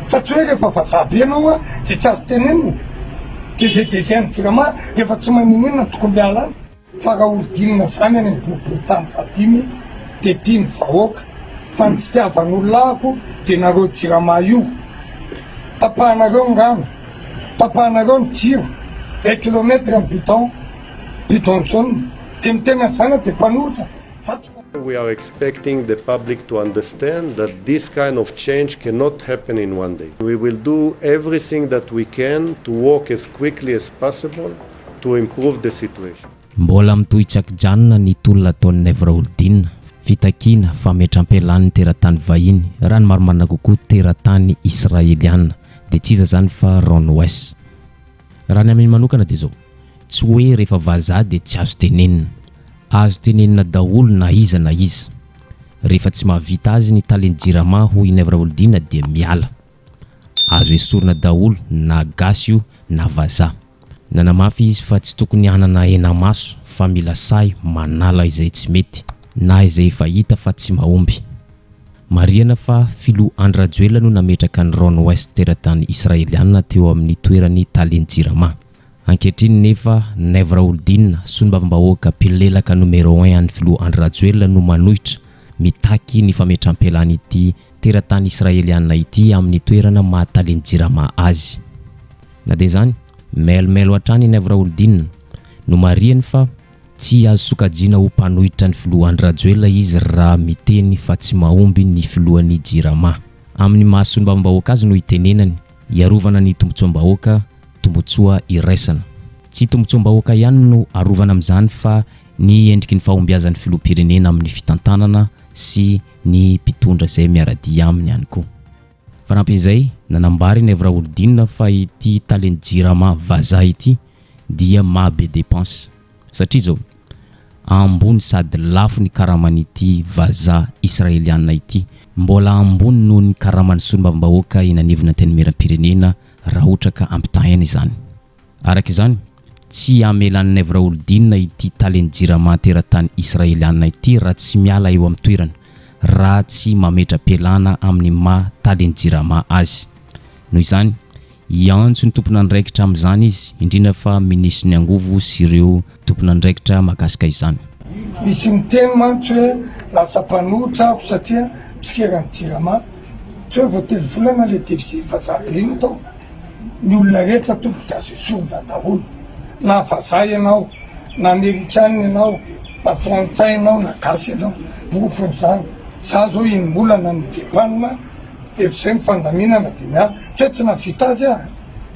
fa tsy hoe rehefa vazabe ianao a de tsy azo tenenina de zay dezainy jirama efa tsy maninina tokony miala any fa raha olodinina zany any boriboritany vadimy de tiany vahoaka fa ny tsy tiavan'olona ahako de nareo jirama io tapahanareo ngano tapahanareo ny jiro 1 kilometre ny bidon jaune de mitena zany de mpanohitra We are expecting the public to understand that this kind of change cannot happen in one day. We will do everything that we can to work as quickly as possible to improve the situation. Mbola mitohitsaky janona ny tolona ataon'ny Nevraoldin fitakina fametram-pelan'ny teratany vahiny raha ny marimarina kokoa teratany Israeliana de tsy iza zany fa Ron West. Raha ny amin'ny manokana de zao tsy hoe rehefa vazaha de tsy azo tenenina. Azo tenenina daholo na iza rehefa tsy mahavita azy ny talen'ny jirama hoy Nevraoldin de miala. Azo esorina daholo na gasy io na vazaha. Nanamafy izy fa tsy tokony hanana hena maso fa mila say manala izay tsy mety na izay efa hita fa tsy mahomby. Mariana fa filo Andrajoela no nametraka ny Ron West teratany Israeliana teo amin'ny toerany talen'ny jirama. Ankehitriny nefa Nevraoldin sonibavambahoaka pilelaka numero 1 an'ny filo Andrajoela no manohitra mitaky ny fametram-pelany ity teratany Israeliana ity amin'ny toerana mahatalen'ny jirama azy. Na de zany melmelo hatrany Nevraoldin no mariany fa tsy azo sokajina ho mpanohitra ny filo Andrajoela izy raha miteny fa tsy mahomby ny filohan'ny jirama. Amin'ny mahasonibavambahoaka azy no hitenenany iarovana ny tombotsoam-bahoaka tombotsoa iraisana. Tsy tombotsoam-bahoaka ihany no arovana amin'izany fa ny endriky ny fahombiazan'ny filoham-pirenena amin'ny fitantanana sy ny mpitondra izay miaradia aminy ihany koa. Fanampin'izay nanambary Nevraoldin fa ity talen'ny jirama vazaha ity dia mahabe dépense satria zao ambony sady lafo ny karaman'ity vazaha Israeliana ity, mbola ambony noho ny karaman'ny sonibavambahoaka inanivona teny miram-pirenena raha ohatra ka ampitahaina izany. Araka izany tsy amelan'ny Nevraoldin ity talen'ny jirama teratany Israeliana ity raha tsy miala eo amin'ny toerana, raha tsy mametra-pelana amin'ny maha talen'ny jirama azy. Noho izany iantso ny tompon'andraikitra amin'izany izy indrindra fa minisitry ny angovo sy ireo tompon'andraikitra mahakasika izany. Misy miteny mantsy hoe lasa mpanohitra ako satria tsikeran'ny jirama tsy hoe voatelo volana le devisy vazabe iny tao ny olona rehetra tompo de azo esorina daholo na vazaha ianao na amerikana ianao na frantsay ianao na gasy ianao bofon'izany za zao inombolana ny vepanina efizay mifandaminana de miala tsy hoe tsy navita azy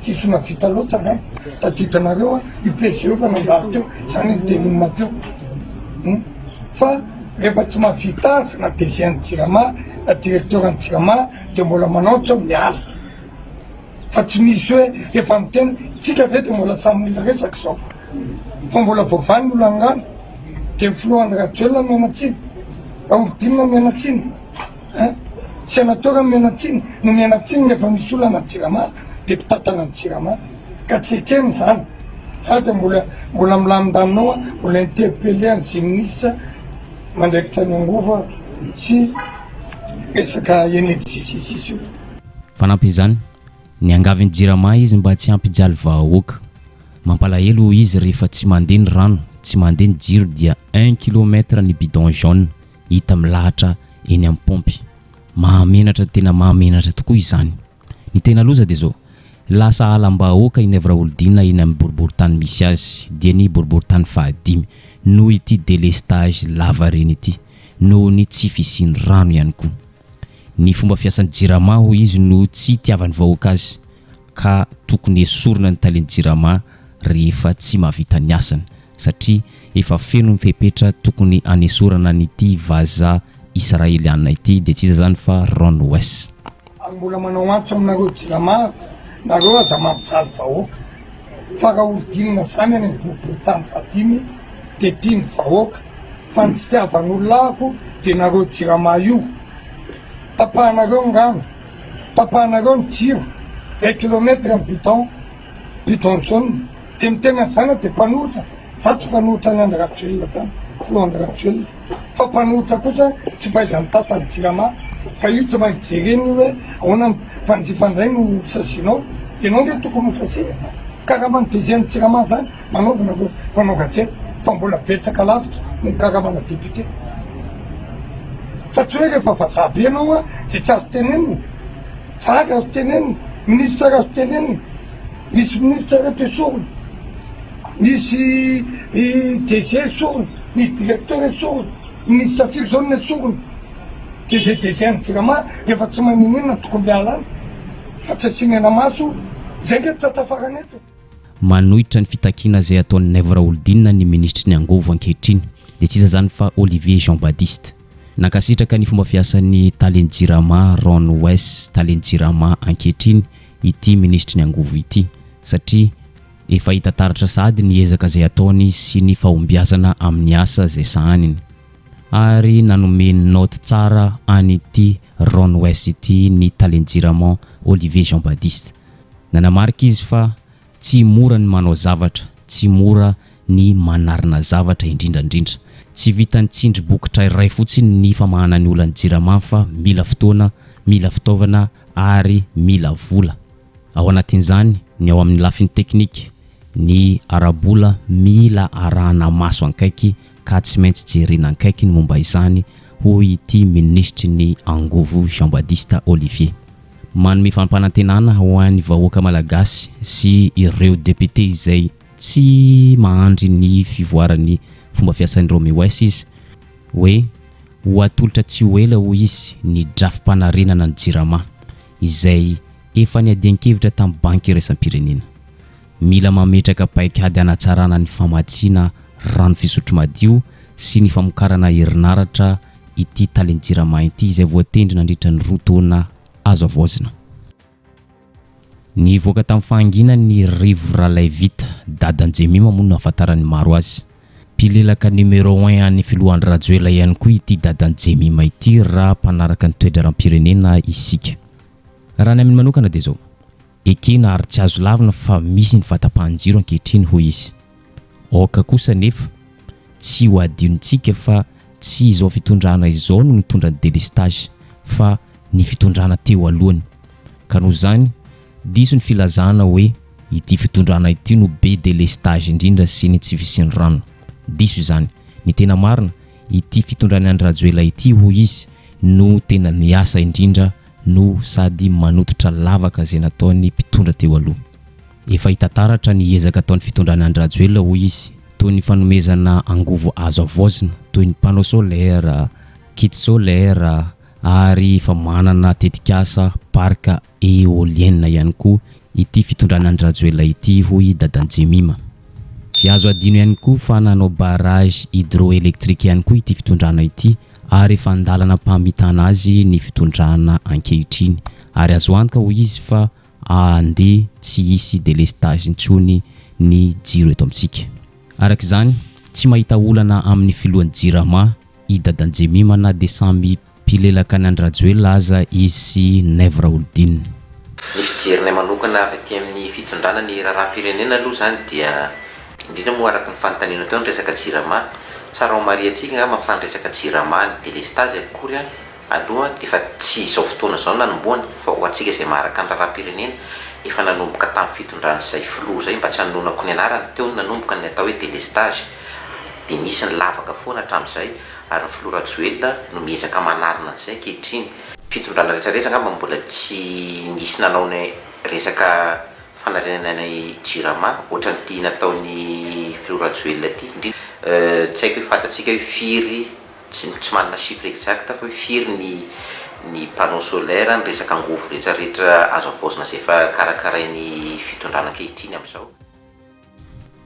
tsy so navita loatra ka taditanareo ipezeo fa nandalo teo zany ny teninina teo fa rehefa tsy mahavita azy na dezian'ny jirama na directeuran'ny jirama de mbola manao tsy miala fa tsy misy hoe efa miteny tsika ve de mbola samy mila resaka zao fa mbola voavany olo angano de filohan'ny Rajoelina mianatsiny Raoldin mianatsiny senateur mianatsiny no mianatsiny rehefa misy olana jirama de mpitatana ny jirama ka tsy ekeny zany sady mbola milamindaminao mbola interpellé an'izay ministre mandraikitra ny angova sy resaka énergie. Fanampin'izany ny angavin'ny jirama izy mba tsy ampijaly vahoaka. Mampalahelo izy rehefa tsy mandeha ny rano, tsy mandeha ny jiro dia 1 kilometre ny bidon jaune hita milahatra eny amin'ny pompy. Mahamenatra tena mahamenatra tokoa izany. Ny tena loza de zao lasa alam-bahoaka i Nevraoldin eny amin'ny boriboritany misy azy dia ny boriboritany fahadimy noho ity délestage lava reny ity noho ny tsy fisiany rano ihany koa. Ny fomba fiasan'ny jirama ho izy no tsy tiavan'ny vahoaka azy ka tokony esorina ny talen'ny jirama rehefa tsy mahavita ny asany satria efa feno mifepetra tokony anesorana n'ity vazaha Israeliana ity de tsy iza zany fa Ron West. Mbola manao antso aminareo jirama nareo aza mampijaly vahoaka fa raha olodinina zany any boriboritany vadimy de tiany vahoaka fa ny tsy tiavan'olona ahako de nareo jirama io tapahanareo ngano tapahanareo ny jiro 1 kilometre ny bidon jaune de mitena zany de mpanohitra za tsy mpanohitra ny Andrajoelina zany filohan'ny Rajoelina fa mpanohitra kosa tsy fahaizany tatany jirama ka io tsy maintsy jereny hoe ahoana mpanjifandray no sasinao ianao nge tokony ho sasy ka raha manotezeny tsirama zany manaovana mpanao gazety fa mbola betsaka lavitra no karamana député fa tsy hoe rehefa vazabe ianao a de tsy azo tenenina zaga azo tenenina ministra azo tenenina misy ministra reto esorona misy DG esorona misy directeur esorona ministra firy zao ny esorona de zay DG ny tsirama rehefa tsy maninina tokony mialana fa tsy asinena maso zay nge tsatafarany eto manohitra ny fitakiana zay ataon'ny Naivo Oldinina ny ministry ny angovo ankehitriny dia tsy iza zany fa Olivier Jean Baptiste nakasitraka ny fomba fiasan'ny Talen Jirama Ron West Talen Jirama ankehitriny ity ministry ny angovo ity satria efa hita taratra sady ny ezaka zay ataony sy ny fahombiazana amin'ny asa zay sahaniny ary nanome note tsara an'ity Ron West ity ny Talen Jirama Olivier Jean Baptiste nanamarika izy fa tsy mora ny manao zavatra, tsy mora ny manarina zavatra indrindrandrindra. Tsy vitan'ny tsindry bokotra iray fotsiny ny famahana ny olona ny Jirama fa mila fotoana, mila fitaovana ary mila vola. Ao anatin'izany ny ao amin'ny lafiny teknika, ny arabola mila arahana maso ankaiky ka tsy maintsy jerena ankaiky ny momba izany hoy ity ministry ny angovo Jean Baptiste Olivier. Manome fampanantenana ho an'ny vahoaka malagasy sy ireo député izay tsy mahandry ny fivoarany fomba fiasan'ny Romi West izy hoe ho atolotra tsy ho ela ho izy ny drafim-panarenana ny Jirama izay efa niadian-kevitra tamin'ny banky iraisam-pirenena. Mila mametraka paikady hanatsarana ny famatsiana rano fisotro madio sy ny famokarana herinaratra ity Talen Jirama ity izay voatendry nandritra ny 2 taona azo avozina. Ny voaka tamin'ny fahangina ny Rivo Ralay Vita dadan-Jemima moa no ahafantaran'ny maro azy. Pilelaka numéro 1 an'ny filohan'ny Rajoela ihany koa ity dadan-Jemima ity raha mpanaraka ny toe-dram-pirenena isika. Raha ny amin'ny manokana dia zao ekena ary tsy azo lavina fa misy ny vatam-panjiro ankehitriny hoy izy. Oka kosa nefa tsy ho adinontsika fa tsy izao fitondrana izao no nitondra ny délestage fa ny fitondrana teo alohany. Ka noho izany diso ny filazana hoe ity fitondrana ity no be délestage indrindra sy ny tsy visin'ny rano. Diso izany. Ny tena marina ity fitondrana ny Rajoela ity hoy izy no tena niasa indrindra no sady manototra lavaka zay nataony mpitondra teo aloha. Efa hita taratra ny ezaka ataon'ny fitondrana ny Rajoela hoy izy toy ny fanomezana angovo azo avozina toy ny panneau solaire, kit solaire ary fa manana tetikasa parka éolienne ihany koa ity fitondrana ny Rajoela ity hoy dadan-Jemima. Tsy azo adino ihany koa fa nanao barrage hydroélectrique ihany koa ity fitondrana ity ary efa andalana mpamitana azy ny fitondrana ankehitriny ary azo antoka hoy izy fa andeha tsy hisy délestage intsony ny jiro eto amintsika. Araka izany tsy mahita olana amin'ny filohan'ny Jirama i dadan-Jemima na dia samby pilelaka ny Rajoela aza izy sy Naivo Oldinina. Ny fijerinay manokana avy aty amin'ny fitondrana ny raharaham-pirenena aloha zany dia indrindra moa araka ny fanontaniana teo ny resaka Jirama tsara ho mariantsika nga mampifandraisaka Jirama ny délestage akory aloha dia fa tsy izao fotoana izao nanomboana fa ho antsika izay maharaka ny raharaham-pirenena efa nanomboka tamin'ny fitondrana izay filoha zay mba tsy hanonako ny anarany teo no nanomboka ny atao hoe délestage dia nisy ny lavaka foana hatramin'izay ary ny filoha Rajoela no miezaka manarina an'izay ankehitriny. Fitondrana rehetrarehetra ngamba mbola tsy nisy nanao ny resaka fanarenana ny Jirama ohatran'ity nataon'ny filoha Rajoela ity. Tsy haiko hoe fantatsika hoe firy tsy manana chiffre exact fa hoe firy ny panneau solaire ny resaka angovo rehetrarehetra azo avozina izay efa karakarain'ny fitondrana ankehitriny amin'izao.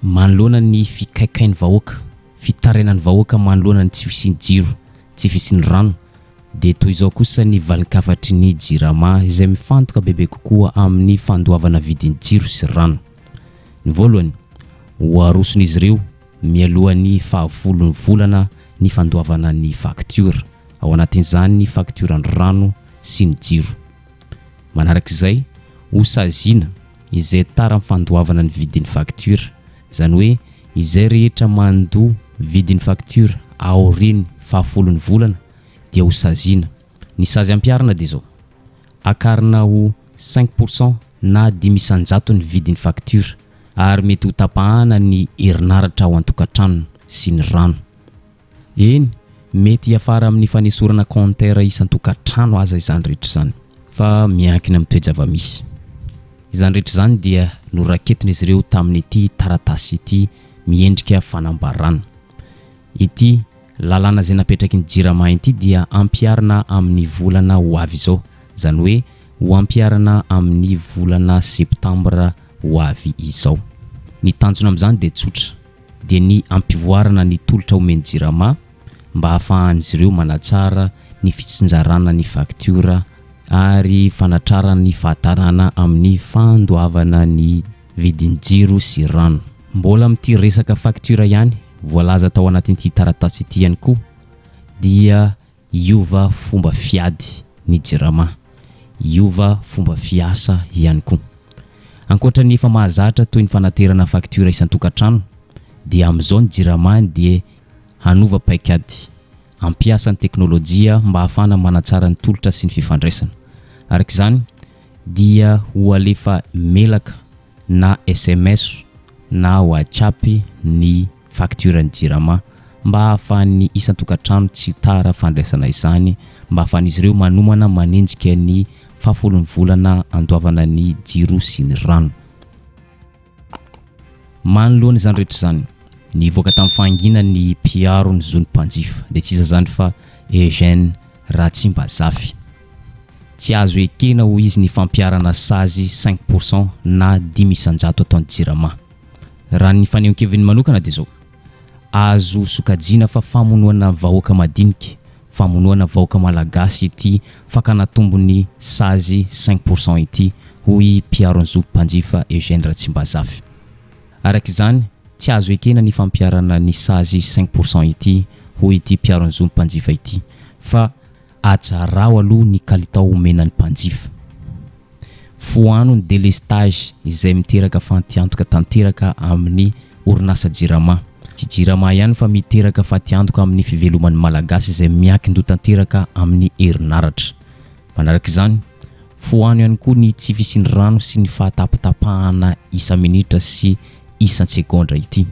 Manoloana ny fikaikain'ny vahoaka, fitarainan'ny vahoaka manoloana ny tsy fisian'ny jiro, tsy fisian'ny rano dia toy izao kosa ny valinkafatry ny Jirama izay mifantoka bebe kokoa amin'ny fandoavana vidin'ny jiro sy rano. Ny voalohany ho aroson'izy ireo mialohan'ny fahavolon'ny volana ny fandoavana ny facture, ao anatin'izany ny facture ny rano sy ny jiro. Manarak'izay ho saziana izay tara amin'ny fandoavana ny vidin'ny facture, izany hoe izay rehetra mandoa vidin'ny facture aoriny fahavolon'ny volana dia ho saziana Ny sazy ampiarina dia zao akarina ho 5% na 10% ny vidin'ny facture ary mety ho tapahana ny herinaratra ao an-tokantrano sy ny rano. Eny mety hiafara amin'ny fanesorana compteur isan-tokantrano aza izany rehetra izany fa miankina amin'ny toe-java-misy. Izany rehetra izany dia noraketina izy ireo tamin'ity taratasy ity miendrika fanambarana. Ity lalàna izay napetraky ny JIRAMA ity dia ampiarina amin'ny volana ho avy izao, izany hoe ho ampiarina amin'ny volana septambra ho avy izao. Ny tanjona amin'izany dia tsotra, dia ny ampivoarana ny tolotra omeny JIRAMA mba hahafahan'izy ireo manatsara ny fitsinjarana ny faktiora ary fanatrarana ny fahatarana amin'ny fandoavana ny vidin'ny jiro sy rano. Mbola amin'ity resaka faktiora ihany, voalaza tao anatin'ity taratasy ity ihany koa dia iova fomba fiady ny JIRAMA, iova fomba fiasa ihany koa. Ankoatra ny efa mahazatra toy ny fanaterana faktiora isan-tokantrano dia amin'izao ny JIRAMA dia hanova paikady, ampiasa ny teknôlôjia mba hahafana manatsara ny tolotra sy ny fifandraisana. Arak'izany dia ho alefa melaka na SMS na WhatsApp ny faktiorany JIRAMA mba hahafahan'ny isan-tokantrano tsy tara fandraisana izany, mba hahafahan'izy ireo manomana manenjika ny fahafolon'ny volana andoavana ny jiro sy ny rano. Manoloana izany rehetra izany, nivoaka tamin'ny fahangina ny mpiaro ny zon'ny mpanjifa dia tsy iza zany fa Eugène Ratsimbazafy. Tsy azo ekena ho izy ny fampiarana sazy 5% na 10% ataon'ny JIRAMA. Raha ny fanehoan-keviny manokana dia zao azo sokajiana fa famonoana vahoaka madinika, famonoana vahoaka malagasy ity fakana tombony sazy 5% ity hoy mpiaro ny zon'ny mpanjifa Eugène Ratsimbazafy. Arak'izany tsy azo ekena ny fampiarana ny sazy 5% ity hoy ity mpiaro ny zon'ny mpanjifa ity fa atsarao aloha ny kalitao omenan'ny mpanjifa. Foano ny délestage izay miteraka fantiantoka tanteraka amin'ny orinasa JIRAMA. Tsy JIRAMA ihany fa miteraka fantiantoka amin'ny fiveloman'ny malagasy izay miankin-do tanteraka amin'ny herinaratra. Manarak'izany, foano ihany koa ny tsy fisian'ny rano sy ny fahatapatapahana isa minitra sy isan-tsekondra ity.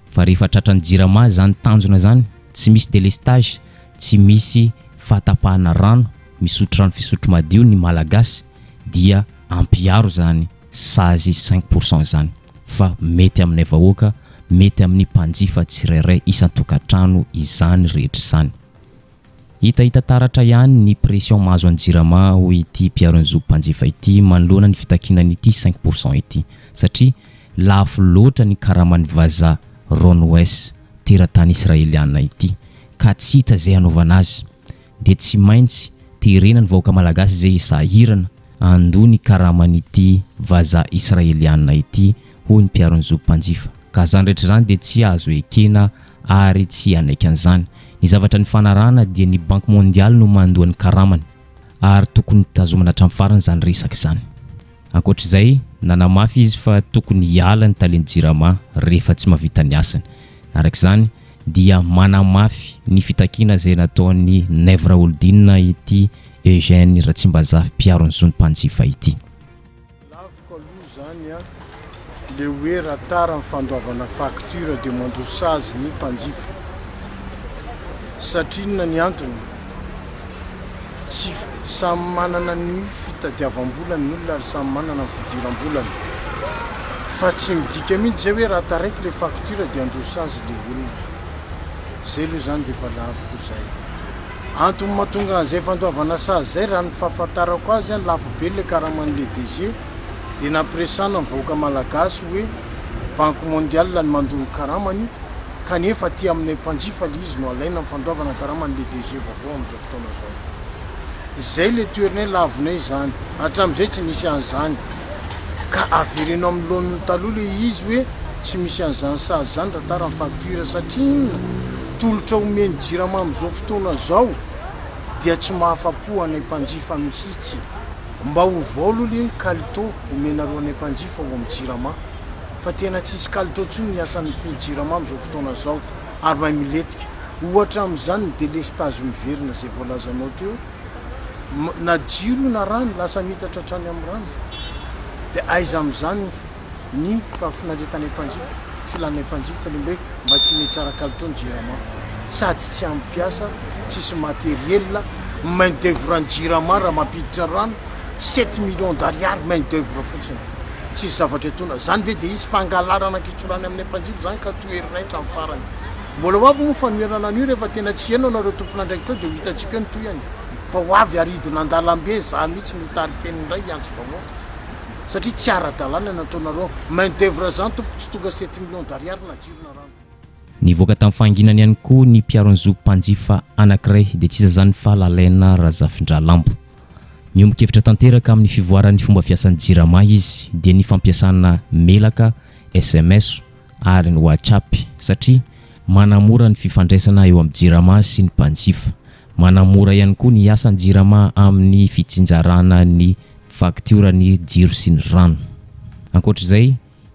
Fa rehefa tratran'ny JIRAMA zany tanjona zany, tsy misy délestage, tsy misy fahatapahana rano, misotro rano fisotro madio ny malagasy dia ampiaro zany sazy 5% zany fa mety aminay vahoaka, mety amin'ny mpanjifa tsirairay isan-tokantrano izany rehetra izany. Hita taratra ihany ny pression mahazo an'ny JIRAMA hoy ity mpiaro ny zon'ny mpanjifa ity manoloana ny fitakinana ity 5% ity satria lafo loatra ny karaman'ny vazaha Ron West teratany Israeliana ity ka tsy hita izay hanaovana azy dia tsy maintsy terenany vahoaka malagasy izay sahirana andoha ny karaman'ity vazaha Israeliana ity hoy ny mpiaro ny zon'ny mpanjifa. Ka zany rehetra zany dia tsy azo ekena ary tsy anaiky an'izany. Ny zavatra ny fanarahana dia ny Banque Mondiale no mandoa ny karamany ary tokony tazomana hatramin'ny farany zany resaka izany. Ankoatr'izay nanamafy izy fa tokony hiala ny talen'ny JIRAMA rehefa tsy mahavita ny asany. Arak'izany dia manamafy ny fitakiana izay nataon'ny Nevra Oldinina ity Eugène Ratsimbazafy mpiaro ny zon'ny mpanjifa ity. Lavoko aloha zany le hoe raha tara ny fandoavana facture dia mandosazy ny mpanjifa satria ny antony tsy samy manana ny fitadiavam-bolany ny olona ary samy manana ny fidiram-bolany fa tsy midika mihitsy zay hoe raha taraiky le facture dia andosazy le olona. Zay aloha zany dia efa lavoko zay. Antony mahatonga an'izay fandoavana sazy zay raha ny fahafantarako azy zany lafo be le karaman'le DG dia nampiresana ny vahoaka malagasy hoe Banque Mondiale ny mandoa ny karamany kanefa ty aminay mpanjifa le izy no alaina ny fandoavana karaman'le DG vaovao amin'izao fotoana zao. Zay le toerinay lavonay zany, hatramin'izay tsy misy an'izany ka averenao amin'ny lohan'ny taloha le izy hoe tsy misy an'izany sazy zany raha tara ny facture satria tolotra omeny JIRAMA amin'izao fotoana zao dia tsy mahafapo anay mpanjifa mihitsy. Mba ho vao aloha le kalitao omenareo anay mpanjifa ho amin'ny JIRAMA fa tena tsisy kalitao tsony ny asan'ny JIRAMA amin'izao fotoana zao ary mahay miletika. Ohatra amin'izany ny délestage miverina zay voalazanao teo na jiro na rano lasa mitatra trany amin'ny rano dia aiza amin'izany ny fahafinaretana mpanjifa filana mpanjifa le hoe mba tiany tsara kalitao ny jirama sady tsy ampiasa tsisy matériel main d'œuvre ny jirama raha mampiditra rano 7 millions d'ariary main d'œuvre fotsiny tsisy zavatra etona zany ve dia izy fangalarana kitsorany amin'ny mpanjifa zany ka toerinaitra amin'ny farany mbola ho avy moa fanoerana an'io rehefa tena tsy hainao nareo tompon'andraikitra dia ho hitantsika hoe nytoy any fa ho avy aridina an-dalambe za mihitsy mitarikeny indray iantso vamoaka satria tsy ara-dalàna nataonareo main d'œuvre zany tompo tsy tonga 7 millions d'ariary na jirona rano nivoaka tamin'ny fanginany ihany koa ny mpiaro-ny mpanjifa anankiray dia tsy iza zany fa Lalena Razafindralambo miombon-kevitra tanteraka amin'ny fivoaran'ny fomba fiasan'ny jirama izy dia ny fampiasana melaka SMS ary ny WhatsApp satria manamora ny fifandraisana eo amin'ny jirama sy ny mpanjifa manamora ihany koa ny asan'ny jirama amin'ny fitsinjarana ny faktura ny jiro sy ny rano ankoatr'izay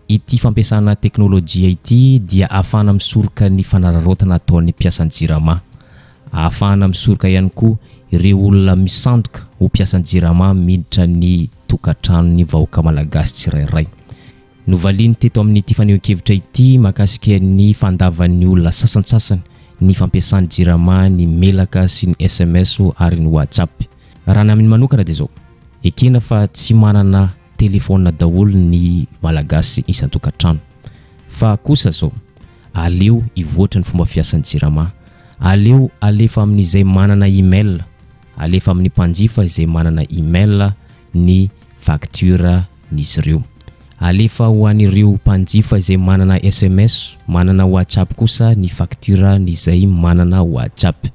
ity fampiasana teknôlôjia ity dia ahafahana misoroka ny fanararaotana ataon'ny mpiasan'ny jirama ahafahana misoroka ihany koa ireo olona misandoka ho mpiasan'ny jirama miditra ny tokantranony vahoaka malagasy tsirairay novaliany teto amin'ity fanehoan-kevitra ity mahakasika ny fandavan'ny olona sasantsasany ny fampiasan'ny jirama ny melaka sy ny SMS ary ny WhatsApp raha naminy manokana dia zao ekena fa tsy manana telefona daholo ny malagasy isan-tokantrano fa kosa zao aleo ivoatra ny fomba fiasan'ny jirama aleo alefa amin'izay manana email alefa amin'ny mpanjifa izay manana email ny faktura n'izy ireo alefa ho an'ireo mpanjifa izay manana SMS manana WhatsApp kosa ny faktura n'izay manana WhatsApp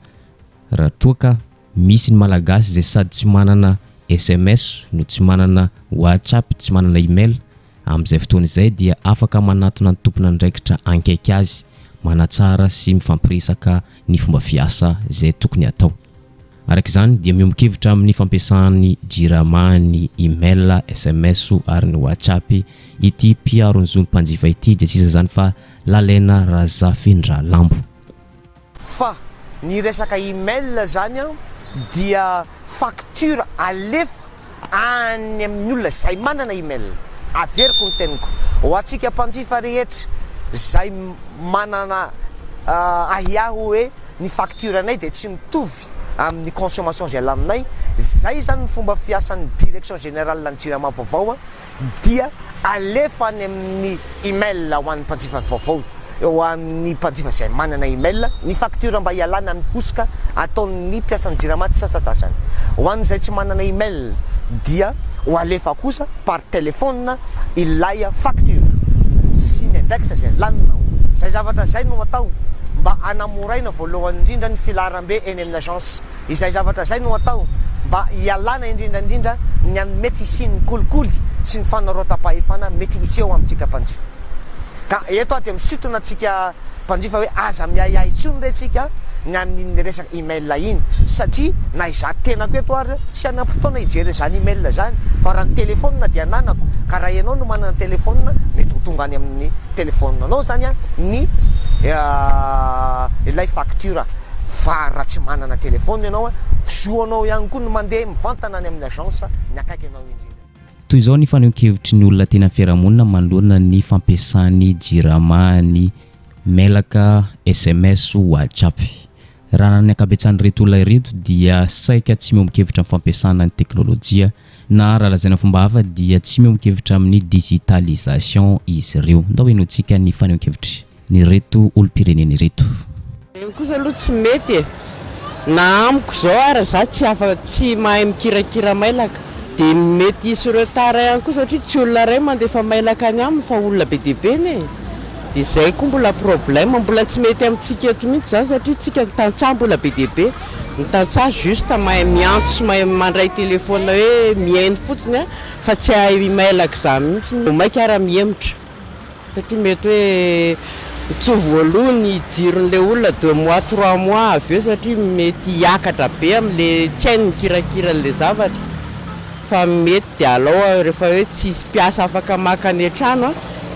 raha toaka misy ny malagasy izay sady tsy manana SMS no tsy manana WhatsApp tsy manana email amin'izay fotoana izay dia afaka manatona ny tompona andraikitra ankaiky azy manatsara sy mifampiresaka ny fomba fiasa izay tokony atao araka izany dia miombon-kevitra amin'ny fampiasan'ny jirama ny email SMS ary ny WhatsApp ity mpiaro-ny mpanjifa ity dia tsy iza zany fa Lalena Razafindralambo fa ny resaka email zany dia facture alefa any amin'ny olona zay manana email averiko ny teniko ho antsika mpanjifa rehetra zay manana ahiaho hoe ny facture anay dia tsy mitovy amin'ny consommation zay laninay zay zany ny fomba fiasan'ny direction générale ny jirama vaovao dia alefa any amin'ny email ho an'ny mpanjifa vaovao eo amin'ny mpanjifa zay manana email ny facture mba hialana amin'ny kosoka ataon'ny mpiasan'ny jirama tsy sasatsasany ho an'izay tsy manana email dia ho alefa kosa par téléphone ilay facture sy ny index zay laninao zay zavatra zay no atao mba anamoraina voalohany indrindra ny filaram-be eny amin'ny agence izay zavatra zay no atao mba hialana indrindraindrindra ny amin'ny mety isiany kolikoly sy ny fanarotam-pahefana mety iseo amintsika mpanjifa ka eto aty misotona atsika mpanjifa hoe aza miahiahy tsony re tsika ny amin'ny resaka email iny satria na izato tenako eto ary tsy anampotona hijery zany email zany fa raha ny telefona dia ananako ka raha ianao no manana telefona mety ho tonga any amin'ny telefona anao zany ny ilay facture fa raha tsy manana telefona ianao zoanao ihany koa no mandeha mivantana any amin'ny agence ny akaiky ianao indrindra toy izao ny fanehoan-kevitry ny olona tena fiarahamonina manoloana ny fampiasan'ny jirama ny melaka SMS WhatsApp raha ny akabetsany reto olona ireto dia saika tsy miombon-kevitra amin'ny fampiasana ny teknôlôjia na raha lazaina fomba hafa dia tsy miombon-kevitra amin'ny digitalisation izy ireo ndao enoantsika ny fanehoan-kevitry ny reto olom-pirenena ireto kosa aloha tsy mety na amiko zao ary za tsy afaka tsy mahay mikirakira mailaka dia mety isy retard ihany koa satria tsy olona ray mandefa mailaka any aminy fa olona be diabe ny dia zay koa mbola problème mbola tsy mety amintsika eto mihitsy zany satria tsika tantsaha mbola be diabe ny tantsaha juste mahay miantso sy mahay mandray telefona hoe mihaino fotsiny fa tsy hay mailaka za mihitsy maika ara mihemitra satria mety hoe tsovo aloha ny jiron'le olona 2 mois 3 mois avy eo satria mety hiakatra be amin'le tsy hainy mikirakira an'le zavatra fa mety dia alao rehefa hoe tsisy mpiasa afaka maka any an-trano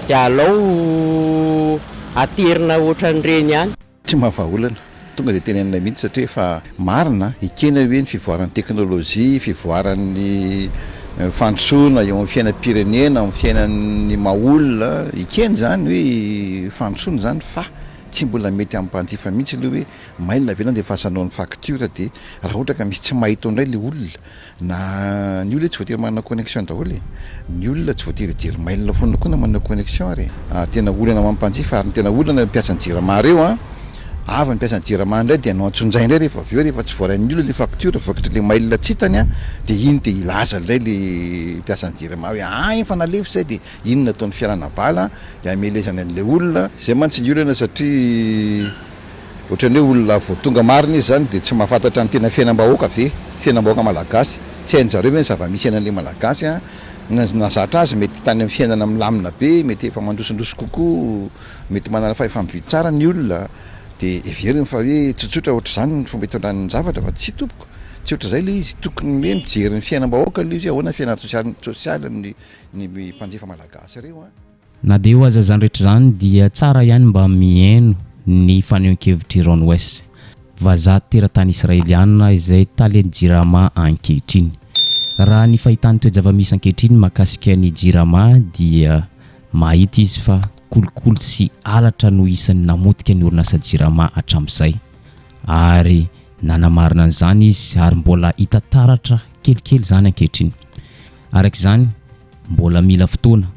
dia alao aterina ohatran'ireny ihany tsy mahavaolana tonga dia tenenina mihitsy satria efa marina ikena hoe ny fivoaran'ny teknôlôjia, fivoaran'ny fandrosoana eo amin'ny fiainam-pirenena, amin'ny fiainan'ny maolona, ikena zany hoe fandrosoana zany fa tsy mbola mety amin'ny mpanjifa mihitsy aloha hoe mail velany dia fahasanao ny facture dia raha ohatra ka misy tsy mahita indray le olona na ny olona tsy voatery manana connexion daholo ny olona tsy voatery jery mail foana koa na manana connexion ary tena olana mampanjifa ary tena olana mpiasan'ny jirama reo avy ny mpiasan'ny jirama indray dia anao antsonjay indray rehefa avy eo rehefa tsy voaran'ny olona le facture voakatra le mail tsitany dia iny dia ilaza indray le mpiasan'ny jirama hoe efa nalefa zay dia iny nataon'ny fialana bala dia amelezana an'le olona zay mantsy ny olana satria ohatrany hoe olona vao tonga marina izy zany dia tsy mahafantatra ny tena fiainam-bahoaka fiainam-bahoaka malagasy tsy hain'zareo hoe ny zava-misy ainan'le malagasy nazatra azy mety tany amin'ny fiainana milamina be mety efa mandrosondroso kokoa mety manana fahefamividy tsara ny olona dia everiny fa hoe tsotsotra ohatra zany ny fomba hitondran'ny zavatra fa tsy tompoko tsy ohatra zay le izy tokony hoe mijery ny fiainam-bahoaka le izy ahoana fiainana sosialy ny mpanjifa malagasy reo na dia eo aza zany rehetra zany dia tsara ihany mba mihaino ny fanehoan-kevitry Ron West vazaha teratany israeliana izay talen'ny jirama ankehitriny. Raha ny fahitany toe-java-misy ankehitriny mahakasika ny jirama dia mahita izy fa kolokolo sy alatra no isan'ny namotika ny orinasa jirama hatramin'izay ary nanamarina an'izany izy ary mbola hita taratra kelikely zany ankehitriny. Araka izany mbola mila fotoana,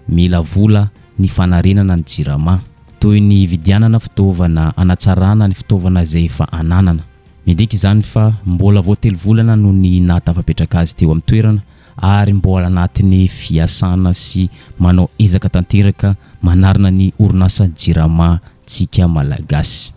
mila vola ny fanarenana ny jirama toy ny vidianana fitaovana, anatsarana ny fitaovana izay efa ananana. Midika izany fa mbola voatelo volana no ny nahatafapetraka azy teo amin'ny toerana ary mbola anatin'ny fiasana sy manao ezaka tanteraka manarina ny orinasa jirama tsika malagasy.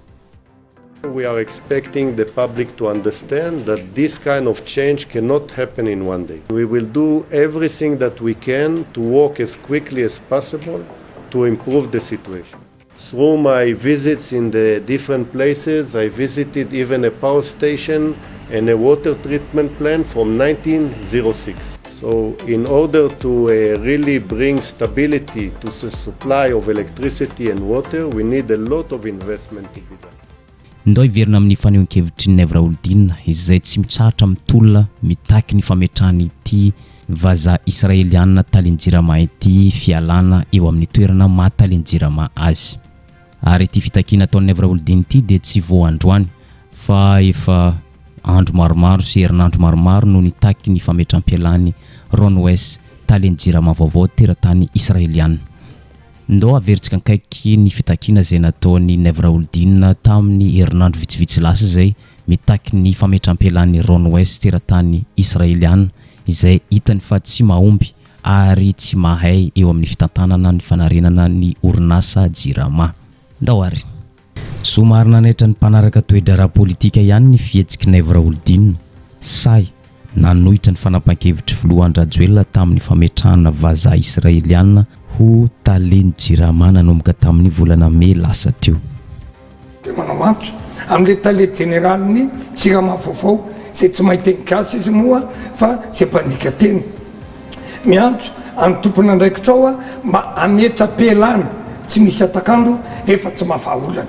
We are expecting the public to understand that this kind of change cannot happen in one day. We will do everything that we can to work as quickly as possible to improve the situation. Through my visits in the different places, I visited even a power station and a water treatment plant from 1906. So in order to really bring stability to the supply of electricity and water, we need a lot of investment to be done. Ndao iverina amin'ny fanehoan-kevitry Nevra Oldin izay tsy mitsahatra mitolona mitaky ny fametrahany ity vazaha israeliana talenjirama ity fialana eo amin'ny toerana mahatalenjirama azy. Ary ity fitakiana ataon'ny Nevra Oldin ity dia tsy vao androany fa efa andro maromaro sy herinandro maromaro no nitaky ny fametram-pialany Ron West talenjirama vaovao teratany israeliana. Ndao averitsika kaiky ny fitakiana izay nataon'ny Nevra Oldin tamin'ny herinandro vitsivitsy lasa izay mitaky ny fametram-pialany Ron West teratany israeliana izay hitany fa tsy mahomby ary tsy mahay eo amin'ny fitantanana ny fanarenana ny orinasa jirama. Ndao ary somary nanaitra ny mpanaraka toe-draharaha politika ihany ny fihetsiky Nevra Oldin say nanohitra ny fanapahan-kevitry Filohan-Rajoelina tamin'ny fametrahana vazaha israeliana ho talenjirama nanomboka tamin'ny volana May lasa teo. Dia manao antso amin'ilay tale généralny jirama vaovao izay tsy mahiteny gasy izy moa fa tsy mpanika teny miantso amin'ny tompona andraikitrao mba ametra-pialana tsy misy atakandro efa tsy mahafahaolana.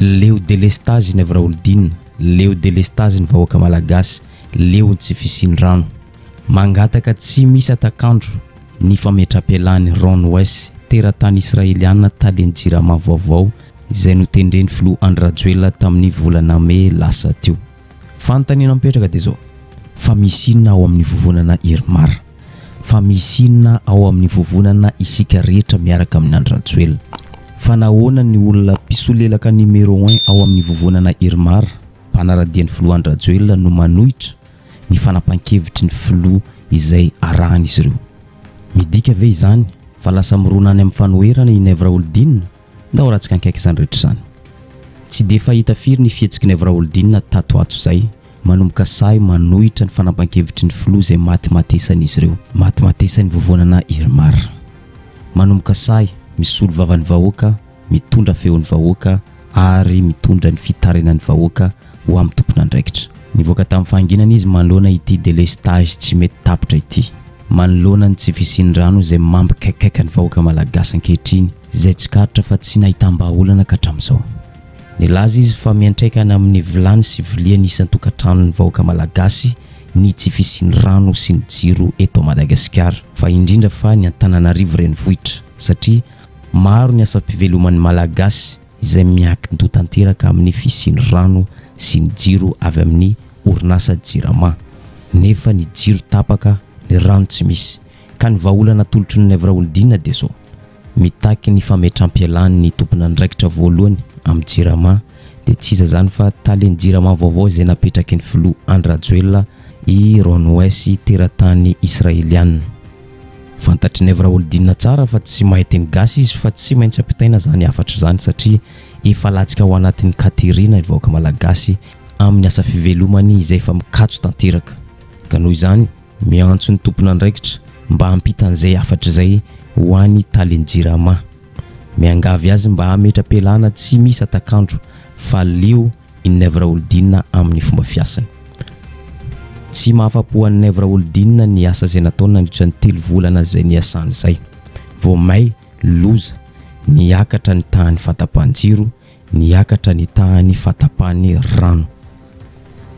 Leo délestage Nevra Oldin, leo délestage ny vahoaka malagasy, leo ny tsy fisian-drano. Mangataka tsy misy atakandro ny fametram-pialany Ron West teratany israeliana talenjirama vaovao izay notendreny Filohan-Rajoelina tamin'ny volana May lasa teo. Fanontaniana mipetraka dia zao, fa misy inona ao amin'ny vovonana Irmar? Fa misy inona ao amin'ny vovonana isika rehetra miaraka amin'ny Rajoelina? Fa nahoana ny olona mpisolelaka numéro 1 ao amin'ny vovonana Irmar, mpanaradian'ny Filohan-Rajoelina no manohitra ny fanapahan-kevitry ny Filoha izay arahan'izy ireo. Midika ve izany fa lasa mironany amin'ny fanoherana i Nevra Oldin? Ndao ratsika ankaiky izany rehetra izany. Tsy dia fahita firy ny fihetsiky Nevra Oldin tato ato izay manomboka say manohitra ny fanapahan-kevitry ny Filoha izay maty-matesan'izy ireo, maty-matesan'ny vovonana Irmar. Manomboka say misolo vavan'ny vahoaka, mitondra feon'ny vahoaka ary mitondra ny fitarenan'ny vahoaka ho amin'ny tompona andraikitra. Nivoaka tamin'ny fahanginana izy manoloana ity délestage tsy mety tapitra ity, manoloana ny tsy fisian-drano izay mampikaikaika ny vahoaka malagasy ankehitriny izay tsy karitra fa tsy nahitam-baholana ka hatramin'izao. Nilaza izy fa miantraikana amin'ny vilany sy vilia nisan'ny tokantranony vahoaka malagasy ny tsy fisiany rano sy ny jiro eto Madagasikara, fa indrindra fa ny Antananarivo renivohitra satria maro ny asa-piveloman'ny malagasy izay miankin-doha tanteraka amin'ny fisiany rano sy ny jiro avy amin'ny orinasa Jirama. Nefa ny jiro tapaka, ny rano tsy misy. Ka ny vahaolana tolotry ny Navraholdina dia zao mitaky ny fametram-pialany ny tompona ndraikitra voalohany amin'ny Jirama dia tsy iza zany fa taleny Jirama vaovao izay napetraky ny filoha Andry Rajoelina i Ron West teratany Israeliana. Fantatry Navraholdina tsara fa tsy mahay teny gasy izy fa tsy maintsy ampitaina zany afatra zany satria efa latsika ao anatin'ny katerina vahoaka malagasy amin'ny asa fivelomany izay efa mikatso tanteraka. Ka noho izany miantso ny tompona ndraikitra mba hampitan'izay afatra izay ho an'ny taleny Jirama. Miangavy azy mba hametra-pialana tsy misy atakandro fa leo i Navraholdina amin'ny fomba fiasany. Tsy mahafapo an'i Navraholdina ny asa izay nataony nandritra ny 3 volana izay niasany izay. Vao may loza niakatra ny tahany fatapan-jiro, niakatra ny tahany fatapany rano.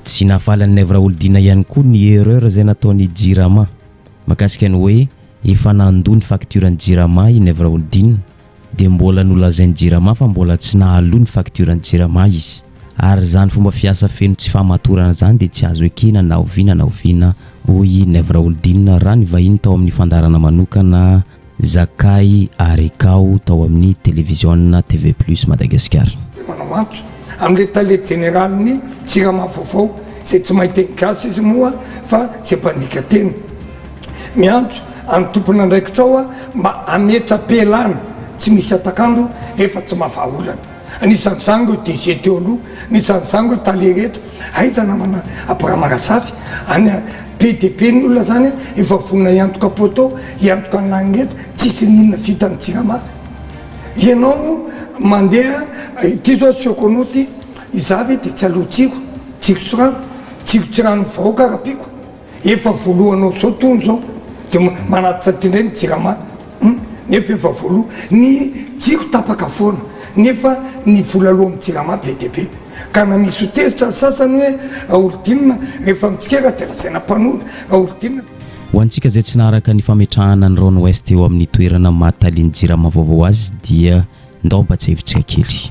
Tsy nahafalan'i Navraholdina ihany koa ny erreur izay nataony Jirama mahakasika ny hoe efa nandoa ny fakturany Jirama i Navraholdina dia mbola nolazainy Jirama fa mbola tsy nahaloa ny fakturany Jirama izy. Ary zany fomba fiasa feno tsy fahamatorana zany dia tsy azo ekena na oviana hoy Navraholdina raha ny vahiny tao amin'ny fandarana manokana Zakay Arekao tao amin'ny télévision TV+ Madagasikara. Manao antso amin'ny tale généralny Jirama vaovao izay tsy mahay teny gasy izy moa fa tsy mpandika teny. Miantso amin'ny tompona ndraikitra ao mba hametra-pialana tsy misy atakandro efa tsy mahavaolana. Anisan'ny zango DG teo aloha, anisan'ny zango tale rehetra aiza namana Abrahamarasafy any PDP ny olona zany efa vonina iantoka poto, iantoka nangetra tsisy ninona vitany Jirama. Ianao mandeha ity zao tsiokonoty izavy dia tsy aloha tsiko sorano tsirano vahoaka rapiko efa voalohanao zao tony zao dia manatitra tindreny Jirama nefa efa voaloha ny tsiko tapaka foana nefa ny vola aloha amin'ny Jirama PDP. Ka na misy hotezitra sasany hoe Raholdina rehefa mitsikera dia lasaina mpanolo Raholdina. Ho antsika izay tsy naharaka ny fametrahana ny Ron West eo amin'ny toerana mahataliany Jirama vaovao azy dia ndao mba tsy hevitsika kely.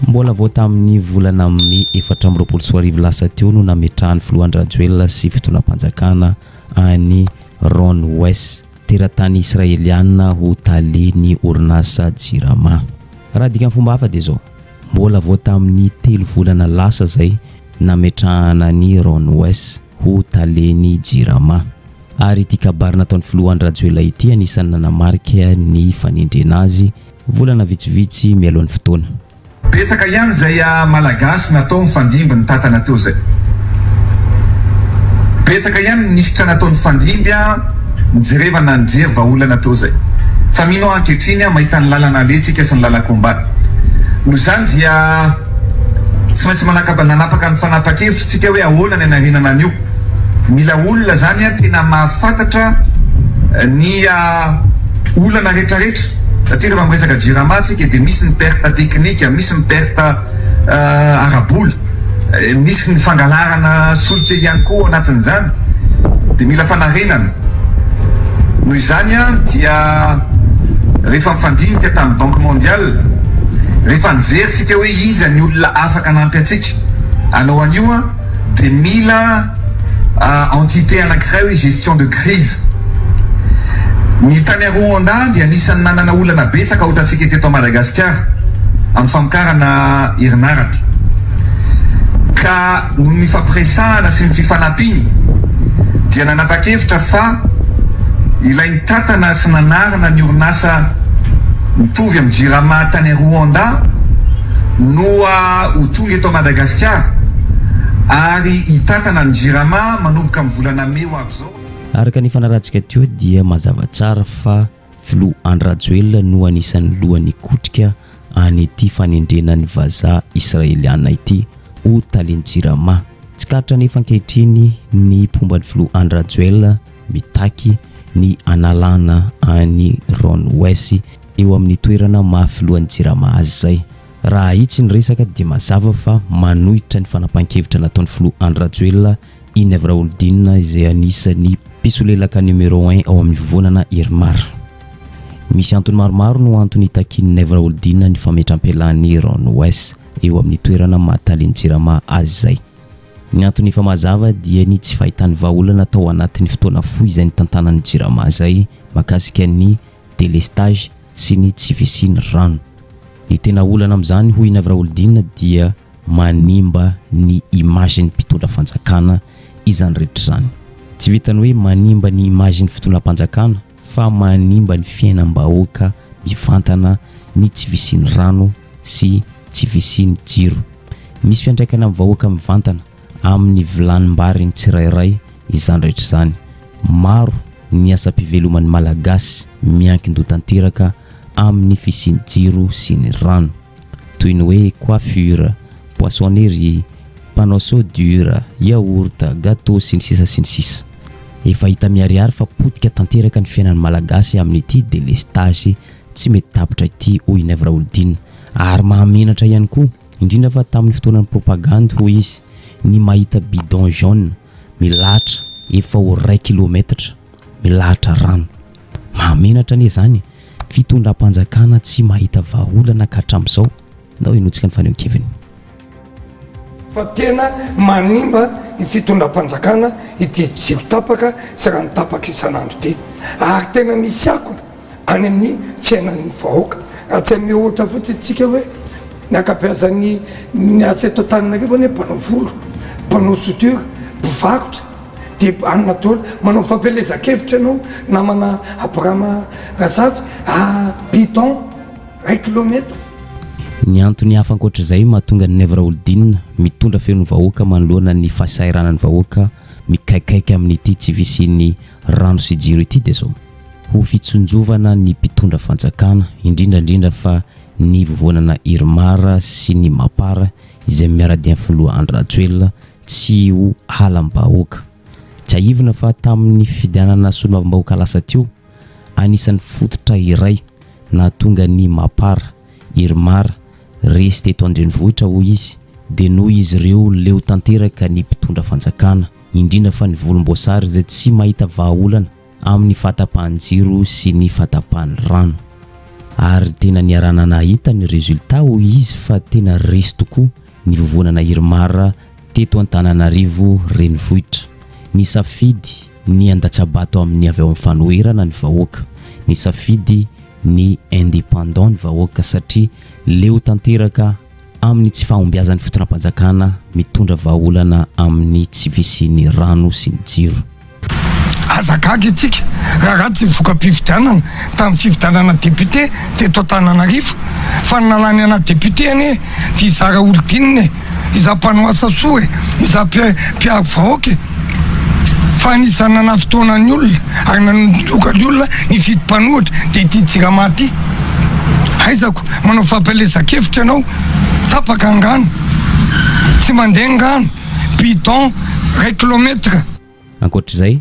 Mbola vao tamin'ny volana May 2024 lasa teo no nametrahany filoha Andry Rajoelina sy fitonam-panjakana any Ron West teratany Israeliana ho taleny orinasa Jirama. Raha dika fomba hafa dia zao mbola vao tamin'ny 3 volana lasa zay nametrahana ny Ron West ho taleny Jirama. Ary ity kabary nataon'ny filoha Andry Rajoelina ity anisan'ny nanamarika ny fanendrena azy volana vitsivitsy mialohan'ny fotoana. Betsaka ihany zay malagasy natao mifandimby ny tatana teo zay. Betsaka ihany nisitra nataon'ny fandimby nijerevana nijery vahaolana teo zay. Fa mino ankehitriny mahita ny lalana aletsika sy ny lalakombany. Noho izany dia tsy maintsy nanapaka ny fanapa-kevitra tsika hoe ahoana ny anarenana an'io. Mila olona zany tena mahafantatra ny olana rehetrarehetra. Satria rehefa miresaka Jirama tsika dia misy ny perte teknika, misy ny perte arabola, misy ny fangalarana solika ihany koa anatin'izany. Dia mila fanarenana. Noho izany dia rehefa mifandinika tamin'ny Banque Mondiale, rehefa nijeritsika hoe iza ny olona afaka anampy antsika anao an'io dia mila entité anankiray hoe gestion de crise. Ny tany Rwanda dia anisan'ny nanana olana betsaka ohatransika teto Madagasikara amin'ny famokarana herinaratra. Ka noho ny fampiresahana sy ny fifanampiany dia nanapa-kevitra fa ilay ny tatana sy nanarana ny orinasa mitovy amin'ny Jirama tany Rwanda no ho tonga eto Madagasikara ary hitatana ny Jirama manomboka amin'ny volana May ho avy zao. Araka ny fanarahantsika teo dia mazava tsara fa filoha Andry Rajoelina no anisan'ny lohany kotrika an'ity fanendrena ny vazaha Israeliana ity ho taleny Jirama. Tsy karatra nefa ankehitriny ny mpomba ny filoha Andry Rajoelina mitaky ny analana any Ron West eo amin'ny toerana mahafilohan'ny Jirama azy zay raha itsy ny resaka dia mazava fa manohitra ny fanapahan-kevitra nataon'ny Flo Andrajoelina i Nevra Oldin izay anisan'ny mpisolelaka numéro 1 ao amin'ny vovonana Irmar. Misy antony maromaro no antony takin'ny Nevra Oldin ny fametram-pelany Ron West eo amin'ny toerana Mahatalen'i Jirama azy zay. Ny antony efa mazava dia ny tsy fahitany vahaolana tao anatin'ny fotoana fohy izay nitantanan'ny Jirama zay makasika ny délestage sy ny tsy visiany rano. Ny tena olana amin'izany hoy Nevra Oldin dia manimba ny imageny mpitondra fanjakana izany rehetra izany. Tsy vitany hoe manimba ny imageny fitondram-panjakana fa manimba ny fiainam-bahoaka mivantana ny tsy visiany rano sy tsy visiany jiro. Misy fiantraikana amin'ny vahoaka mivantana amin'ny vilanim-bary ny tsirairay izany rehetra izany. Maro ny asam-piveloman'ny malagasy miankin-doha-tanteraka amin'ny fisiany jiro sy ny rano toy ny hoe coiffure, poissonnerie, panneau soudure, yaourt, gâteau sy ny sisa sy ny sisa. Efa hita miharihary fa potika tanteraka ny fiainan'ny malagasy amin'ity délestage tsy mety tapitra ity hoy Nevra Oldin. Ary mahamenatra ihany koa indrindra fa tamin'ny fotoanan'ny propagande hoy izy ny mahita bidon jaune milahatra efa ho 1 kilometatra milahatra rano. Mahamenatra anie zany fitondram-panjakana tsy mahita vahaolana ka hatramin'izao. Ndao inotsika ny fanehoan-keviny. Fa tena manimba ny fitondram-panjakana ity jiro tapaka sy rano tapaka isan'andro ity. Ary tena misy akona any amin'ny fiainan'ny vahoaka. Raha tsy mihoatra fotsiny tsika hoe ny akabeazan'ny ny asa eto Antananarivo ny mpanao volo, mpanao soudure, mpivarotra dia anona daholo manao fampelezan-kevitra ianao namana Abrahama Razavy bidon 1 kilometra. Ny antony hafa ankoatr'izay mahatonga ny Nevra Oldin mitondra feno vahoaka manoloana ny fahasahiranany vahoaka mikaikaiky amin'ity tsy visiany rano sy jiro ity dia zao ho fitsonjovana ny mpitondra fanjakana indrindrandrindra fa ny vovonana Irmar sy ny Mapara izay miaradian'ny Flo Andrajoelina tsy ho halam-bahoaka. Tsy aivina fa tamin'ny fidianana solomavambahoaka lasa teo anisan'ny fototra iray nahatonga ny Mapara, Irmar resy teto an-drenivohitra hoy izy dia noho izy ireo leo tanteraka ny mpitondra fanjakana indrindra fa ny volomboasary izay tsy mahita vahaolana amin'ny fahatapahan-jiro sy ny fahatapahan'ny rano. Ary tena niarana nahita ny resultat hoy izy fa tena resy tokoa ny vovonana Irmar teto Antananarivo renivohitra. Ny safidy ny andatsabato amin'ny avy ao amin'ny fanoherana ny vahoaka, ny safidy ny indépendant ny vahoaka satria leo tanteraka amin'ny tsy fahombiazan'ny fitondram-panjakana mitondra vahaolana amin'ny tsy visiany rano sy ny jiro. Azagaga itsika raha tsy voka-pifidianana tamin'ny fifidianana député teto Antananarivo fa nalany ana député ane dia izara Oldin iza mpanao asa soa iza mpiavahoaka fa anisanana fotoanan'ny olona ary nanoka ny olona ny vidim-panohatra dia ity Jirama ity. Aizako manao fampelezan-kevitra ianao tapaka angano tsy mandeha angano bidon 1 kilometra. Ankoatr'izay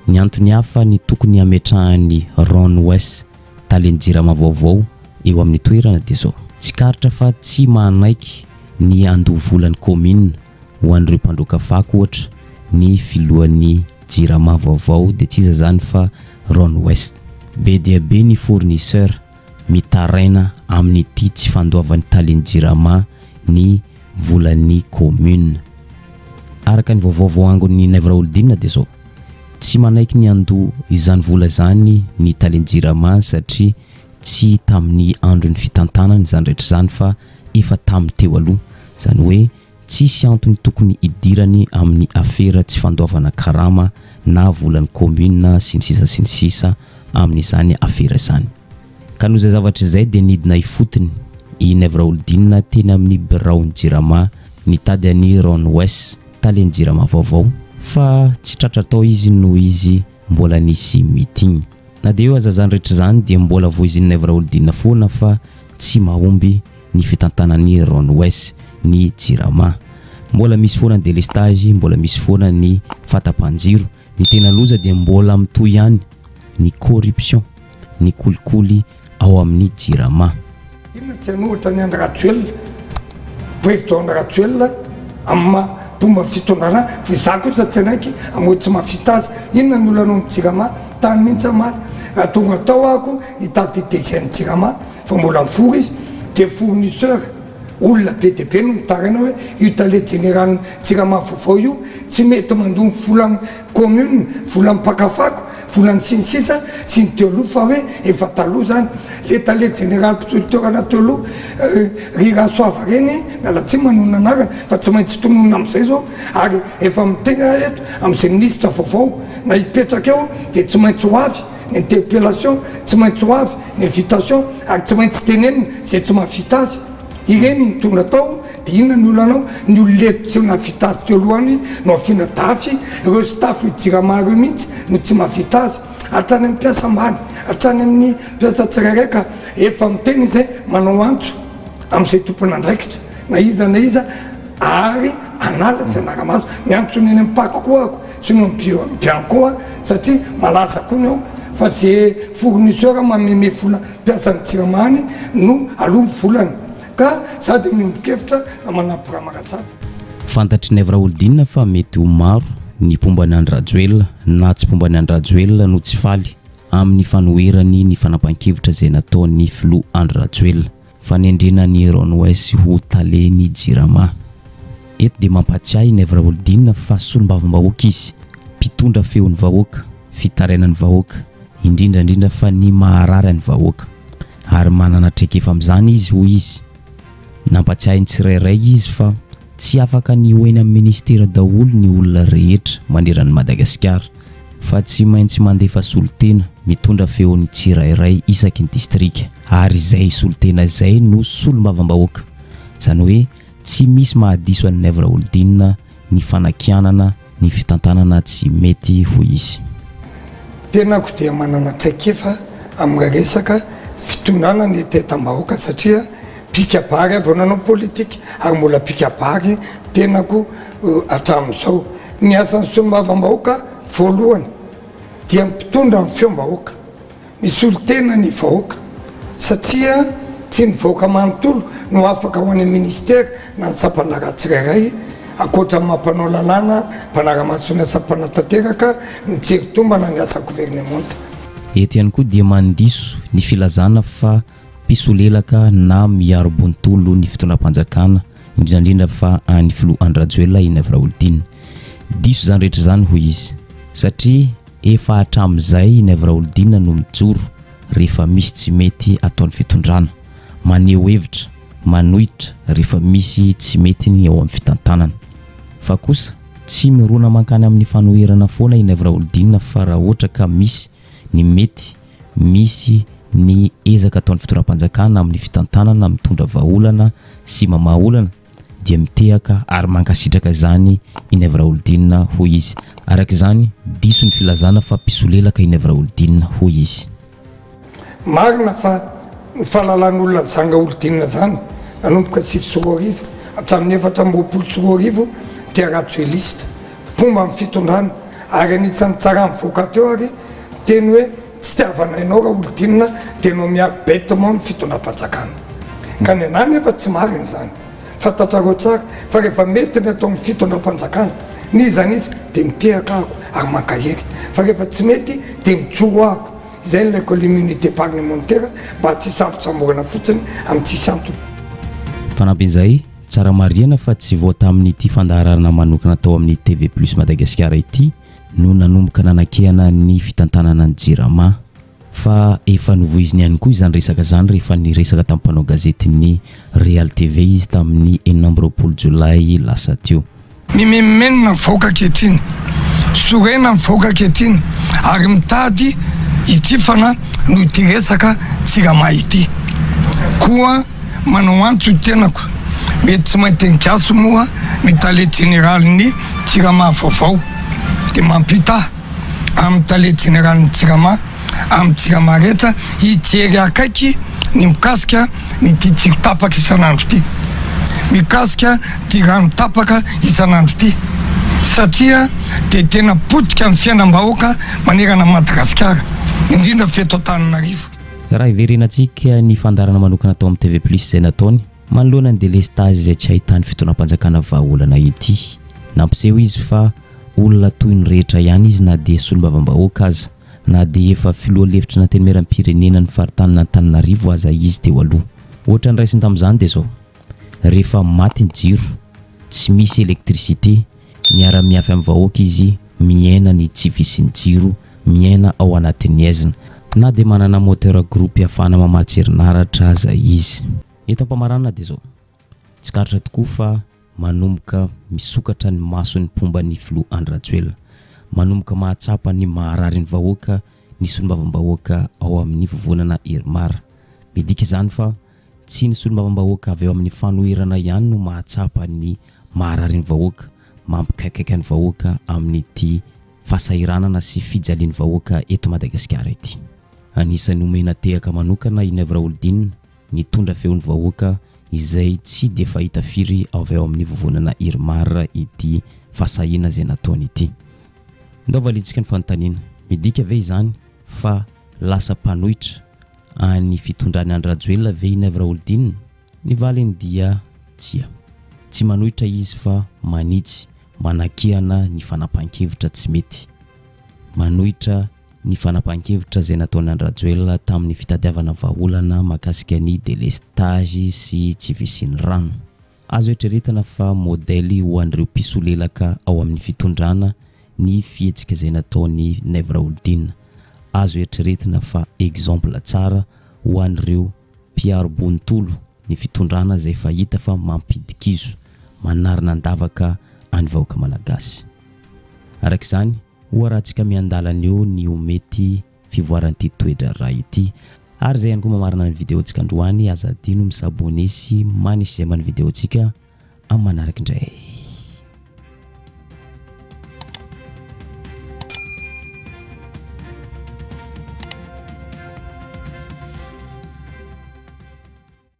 ny antony hafa ny tokony hametrahany Ron West Talen'i Jirama vaovao eo amin'ny toerana dia zao tsy karitra fa tsy manaiky ny andovolan'ny commune ho an'ireo mpandroaka fako ohatra ny filohan'ny Jirama vaovao dia tsy iza zany fa Ron West. Be dia be ny fournisseur mitaraina amin'ity tsy fandoavan'ny Talen'i Jirama ny volan'ny commune. Araka ny vaovao angon'ny Nevra Oldin dia zao tsy manaiky ny ando izany vola zany ny Talen'i Jirama satria tsy tamin'ny andro ny fitantanany izany rehetra zany fa efa tamin'ny teo aloha. Zany hoe tsisy antony tokony idirany amin'ny afera tsy fandoavana karama na volan'ny commune sy ny sisa amin'izany afera izany. Ka noho izay zavatra izay dia nidina ifotony i Nevra Oldin teny amin'ny biraon'ny Jirama nitady any Ron West Talen'i Jirama vaovao fa tsy tratra tao izy noho izy mbola nisy meeting. Na dia eo aza zany rehetra zany dia mbola voizin'ny Nevra Oldin foana fa tsy mahomby ny fitantanan'ny Ron West ny Jirama. Mbola misy foana ny délestage, mbola misy foana ny fatapanjiro. Ny tena loza dia mbola mitoy ihany ny corruption, ny kolikoly ao amin'ny Jirama. inona tsy anohatra ny Andratjoel président Andratjoel amin'ny pomba fitondrana fa za kosa tsy anaiky amoy tsy mafita azy inona ny olana Tsirama tany mihitsy amaly raha tonga atao ako nitady TGN Tsirama fa mbola mifory izy de fournisseur olona be de be no mitaraina hoe io tale général Tsirama vaovao io tsy mety mandomy vola commune vola mpakafako volany sinisisa sy ny teoloha fa hoe efa taloha zany le tale général mpisoliteurana teoloha Rirasoava reny miala tsy manona anarana fa tsy maintsy tonona am'izay zao ary efa mitena eto am'izay ministre vaovao na hipetraka eo de tsy maintsy ho avy ny interpellation tsy maintsy ho avy ny invitation ary tsy maintsy tenenina zay tsy mahavita azy ireny ny tonga tao de inona ny olanao ny ololeto tsy navita azy teolohany no afina dafy ireo staff Tsirama reo mihitsy no tsy mahavita azy hatrany amin'ny mpiasa ambany hatrany amin'ny mpiasa tsirairaiky efa miteny izay manao antso am'izay tompon'andraikitra na iza ary anala tsy anaramaso miantso ny any ampako koa ako sy no mpiankoa satria malaza koa ny ao fa zay fournisseur mameme vola mpiasany Tsiramany no aloha volany ka za de mimbokevitra na manapiramakasavy fantatry ny Evraolodina fa mety ho maro ny pombany Andratjoel na tsy pombany Andratjoel no tsy faly amin'ny fanoherany ny fanapahan-kevitra zay nataony filoha Andratjoel fanendrena ny Ron West ho taleny Jirama eto de mampatsiahy ny Evraolodina fa solombavambahoaka izy mpitondra feon'ny vahoaka fitarainan'ny vahoaka indrindrandrindra fa ny maharary ny vahoaka ary manana traikefa amin'izany izy ho izy nampatsiahy ny tsirairay izy fa tsy afaka ny hoeny amin'ny ministera daholo ny olona rehetra maneran'ny Madagasikara fa tsy maintsy mandefa solotena mitondra feon'ny tsirairay isaky ny distrika ary izay solotena izay no solombavambahoaka zany hoe tsy misy mahadiso an'ny Evraolodina ny fanakianana ny fitantanana tsy mety ho izy tenako dia manana traikefa amin'ny resaka fitondrana ny tetam-bahoaka satria pikabary avy nanao politika ary mbola pikabary tenako hatramin'izao ny asan'ny solombavambahoaka voalohany dia mpitondra ny feom-bahoaka misy olotena ny vahoaka satria tsy ny vahoaka manontolo no afaka ho any ministera na ny sampanaga tsirairay akoatra mampanao lalàna mpanara-masony asampanatateraka mijery-tombana ny asa gouvernementa eto ihany koa dia mandiso ny filazana fa mpisolelaka na miaro-bontolo ny fitondram-panjakana indrindrandrindra fa any filoha Andratjoel iny Evraolodina diso zany rehetra zany ho izy satria efa hatramin'izay ny Evraolodina no mijoro rehefa misy tsy mety ataon'ny fitondrana maneho hevitra manohitra rehefa misy tsy mety ny ao amin'ny fitantanana fa kosa tsy mirona mankany amin'ny fanoherana foana iny Evraolodina fa raha ohatra ka misy ny mety misy ny ezaka ataon'ny fitondram-panjakana amin'ny fitantanana mitondra vahaolana sy mamahaolana dia mitehaka ary mankasitraka zany iny Evraolodina ho izy araka izany diso ny filazana fa mpisolelaka iny Evraolodina ho izy marina fa ny fahalalan'olona zanga Olodina zany nanomboka 7 hatramin'ny 4 dia ratjoelista pomba amin'ny fitondrana ary anisan'ny tsara mivoaka teo ary teny hoe tsy tiavanainao raha Olodina dia no miaro bêtement ny fitondram-panjakana ka ny anany efa tsy marina zany fantatrareo tsara fa rehefa mety ny atao amin'ny fitondram-panjakana nizany izy dia mitehaka ako ary mankahery fa rehefa tsy mety dia mitsoro ako izay nlaiko l'immunité parlementaire mba tsy sampotsamborana fotsiny amin'ny tsisy antony fanampin'izay tsara mariana fa tsy voata amin'ity fandaharana manokana atao amin'ny TV Plus Madagasikara ity no nanomboka nanakehana ny fitantanana ny Jirama fa efa novoiziny ihany koa izany resaka zany rehefa ny resaka tamin'ny mpanao gazety ny Real TV izy tamin'ny 9 Jolay lasa teo mimemenina mivoaka ankehitriny sorena mivoaka ankehitriny ary mitady ity fana no ity resaka Jirama ity koa manao antso tenako mety tsy maintengaso moa mitale général ny Jirama vaovao dia mampita amin'ny tale général ny Jirama amin'ny Jirama rehetra hijery akaiky ny mikasika ny ty tsiro tapaka isan'andro ty mikasika ty rano tapaka isan'andro ty satria dia tena potika amin'ny fiainam-bahoaka manerana Madagasikara indrindra feto Antananarivo raha iverenantsika ny fandarana manokana atao amin'ny TV Plus izay nataony manoloana ny délestage izay tsy ahitany fitoanam-panjakana vahaolana ity. Nampiseho izy fa olona toy ny rehetra ihany izy na dia solombavambahoaka aza na dia efa filoha lefitra na teny meram-pirenena ny faritany n'Antananarivo aza izy teo aloha. Ohatra ny raisiny tamin'izany dia zao, rehefa maty ny jiro, tsy misy elektricité, miara-miafy amin'ny vahoaka izy, miaina ny tsy visin'ny jiro, miaina ao anatin'ny aizina, na dia manana moteur groupe ahafahana mamatsy herinaratra aza izy. Eto am-pamarana dia zao, tsy karatra tokoa fa manomboka misokatra ny mason'ny mpomba ny filoha Andry Rajoelina, manomboka mahatsapa ny maharary ny vahoaka ny solombavambahoaka ao amin'ny vovonana Irmara. Midika izany fa tsy ny solombavambahoaka avy ao amin'ny fanoherana ihany no mahatsapa ny maharary ny vahoaka, mampikaikaika ny vahoaka amin'ny ity fahasahiranana sy fijalian'ny vahoaka eto Madagasikara ity. Anisan'ny omena tehaka manokana i Naivo Raholdina nitondra feon'ny vahoaka izay tsy dia fahita firy avy ao amin'ny vovonana Irmara ity fasahina izay nataony ity. Ndao valitsika ny fanontaniana, midika ve izany fa lasa mpanohitra any fitondrany Andry Rajoelina ve i Naivo Raholdina? Ny valiny dia tsy manohitra izy fa manitsy, manakihana ny fanapahan-kevitra tsy mety. Manohitra ny fanapahan-kevitra izay nataony Andry Rajoelina tamin'ny fitadiavana vahaolana mahakasika ny délestage sy tsy visian'ny rano. Azo eritreretana fa modèle ho an'ireo mpisolelaka ao amin'ny fitondrana ny fihetsika izay nataony Naivo Raholdina. Azo eritreretana fa exemple tsara ho an'ireo mpiaro-bonitolo ny fitondrana izay fahita fa mampidikizo, manarina andavaka any vahoaka malagasy. Arak'izany, hoarahantsika miandalana eo ny omety fivoaran'ity toetra ra ity. Ary izay ihany koa mamarina ny videontsika androany, aza adino misabone sy manisy izay amin'ny videontsika amin'ny manaraka indray.